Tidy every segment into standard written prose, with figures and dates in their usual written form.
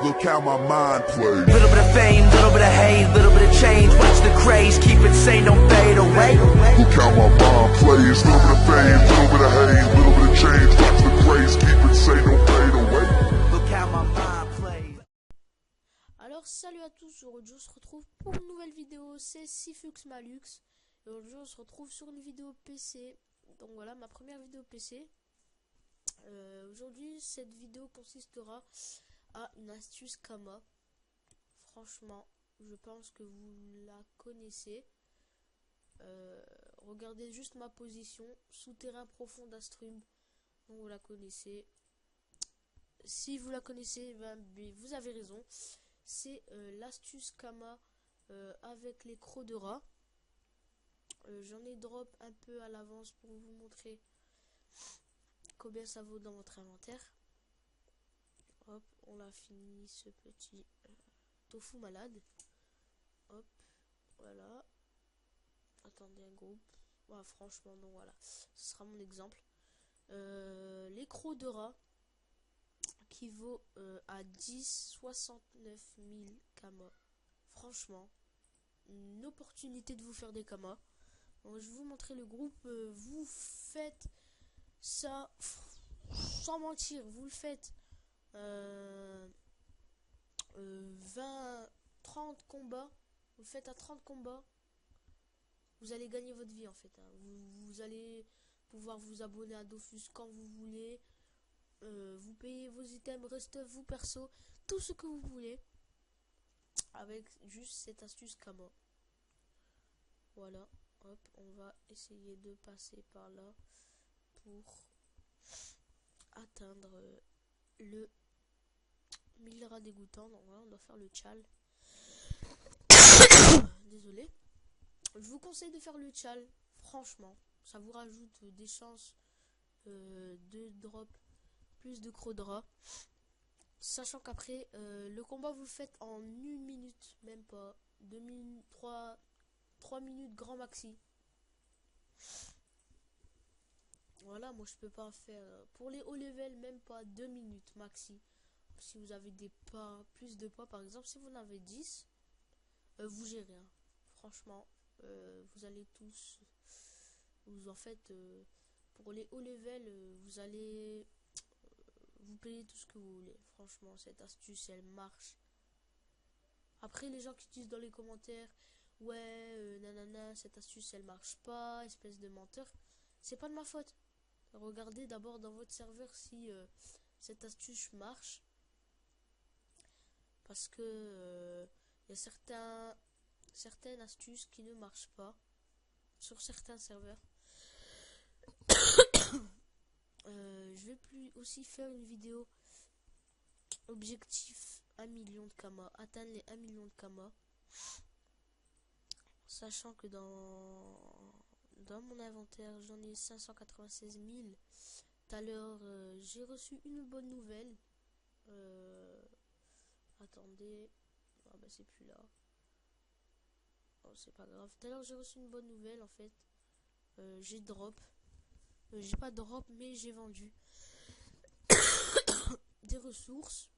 Look how my mind plays. Little bit of fame, little bit of hate, little bit of change. Watch the craze, keep it sane, don't fade away. Look how my mind plays. Little bit of fame, little bit of hate, little bit of change. Watch the craze, keep it sane, don't fade away. Look how my mind plays. Alors salut à tous, aujourd'hui on se retrouve pour une nouvelle vidéo, c'est Sifux Malux. Et aujourd'hui on se retrouve sur une vidéo PC. Donc voilà ma première vidéo PC. Aujourd'hui cette vidéo consistera à une astuce Kama. Franchement je pense que vous la connaissez. Regardez juste ma position, souterrain profond d'Astrum. Donc vous la connaissez. Si vous la connaissez, ben, vous avez raison. C'est l'astuce Kama avec les crocs de rat. J'en ai drop un peu à l'avance pour vous montrer combien ça vaut dans votre inventaire. Hop, on a fini ce petit tofu malade. Hop, voilà. Attendez un groupe. Ouais, franchement, non, voilà. Ce sera mon exemple. Les crocs de rat qui vaut à 69 000 Kama. Franchement, une opportunité de vous faire des Kama. Donc, je vais vous montrer le groupe. Vous faites ça sans mentir. Vous le faites 30 combats. Vous le faites à 30 combats. Vous allez gagner votre vie en fait. Hein. Vous allez pouvoir vous abonner à Dofus quand vous voulez. Vous payez vos items, reste vous perso, tout ce que vous voulez. Avec juste cette astuce Kama. Voilà. Hop, on va essayer de passer par là pour atteindre le 1000 rats dégoûtant. Donc voilà, on doit faire le tchal. Désolé. Je vous conseille de faire le tchal. Franchement, ça vous rajoute des chances de drop plus de crocs de rat. Sachant qu'après, le combat vous le faites en 1 minute, même pas. 2 minutes, 3 minutes grand maxi. Voilà, moi je peux pas faire pour les hauts level, même pas 2 minutes maxi. Si vous avez des pas, plus de pas, par exemple, si vous en avez 10, vous gérez. Hein. Franchement, vous allez tous, vous en faites, pour les hauts level, vous allez vous payer tout ce que vous voulez. Franchement, cette astuce, elle marche. Après, les gens qui disent dans les commentaires, ouais, nanana, cette astuce, elle marche pas, espèce de menteur, c'est pas de ma faute. Regardez d'abord dans votre serveur si cette astuce marche. Parce que il y a certaines astuces qui ne marchent pas sur certains serveurs. Je vais plus aussi faire une vidéo objectif 1 million de Kama, atteindre les 1 million de Kama, sachant que dans mon inventaire j'en ai 596 000. Tout à l'heure j'ai reçu une bonne nouvelle. Attendez, ah bah c'est plus là. Oh, c'est pas grave. Tout à l'heure j'ai reçu une bonne nouvelle en fait. J'ai drop. J'ai pas drop mais j'ai vendu des ressources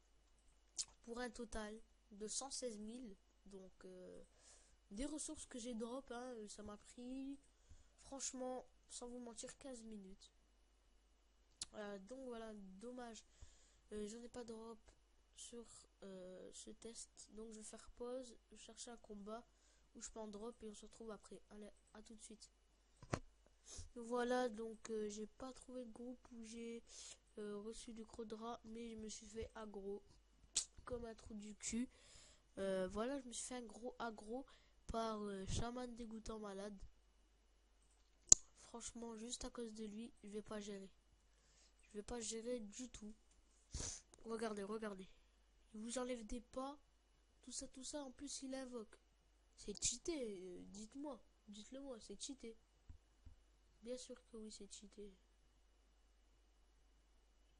pour un total de 116 000. Donc des ressources que j'ai drop, hein, ça m'a pris franchement, sans vous mentir, 15 minutes. Donc voilà, dommage. J'en ai pas drop sur ce test. Donc je vais faire pause, chercher un combat où je peux en drop et on se retrouve après. Allez, à tout de suite. Voilà, donc j'ai pas trouvé de groupe où j'ai reçu du croc de rat, mais je me suis fait aggro comme un trou du cul. Voilà, je me suis fait un gros aggro par chaman dégoûtant malade. Franchement, juste à cause de lui, je vais pas gérer. Je vais pas gérer du tout. Regardez, regardez. Il vous enlève des pas. Tout ça, en plus il invoque. C'est cheaté, dites-moi. Dites-le moi, c'est cheaté. Bien sûr que oui, c'est cheaté.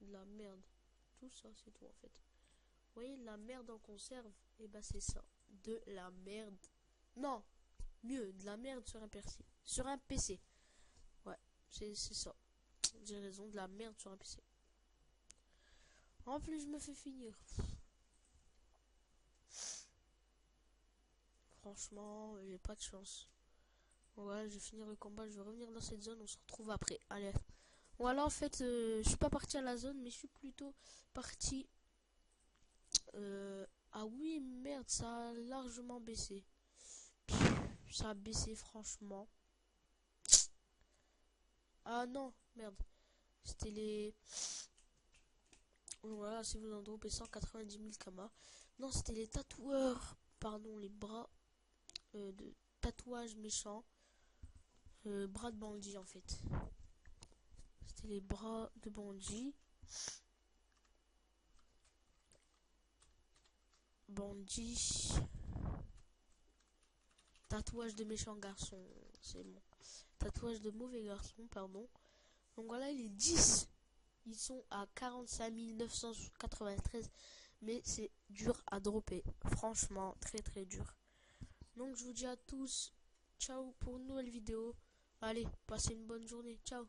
De la merde. Tout ça, c'est tout en fait. Vous voyez, de la merde en conserve. Et bah c'est ça. De la merde. Non, mieux, de la merde sur un PC. Sur un PC. Ouais, c'est ça. J'ai raison, de la merde sur un PC. En plus, je me fais finir. franchement, j'ai pas de chance. Voilà, je vais finir le combat, je vais revenir dans cette zone, on se retrouve après. Allez. Voilà, en fait, je suis pas parti à la zone, mais je suis plutôt parti... Ah oui, merde, ça a largement baissé. Ça a baissé, franchement. Ah non, merde. C'était les... Voilà, si vous en dropez 190 000 kamas. Non, c'était les tatoueurs. Pardon, les bras de tatouage méchant. Bras de bandit, en fait. C'était les bras de bandit. Bandit. Tatouage de méchant garçon. C'est bon. Tatouage de mauvais garçon, pardon. Donc voilà, il est 10. Ils sont à 45 993. Mais c'est dur à dropper. Franchement, très très dur. Donc je vous dis à tous, ciao pour une nouvelle vidéo. Allez, passez une bonne journée. Ciao.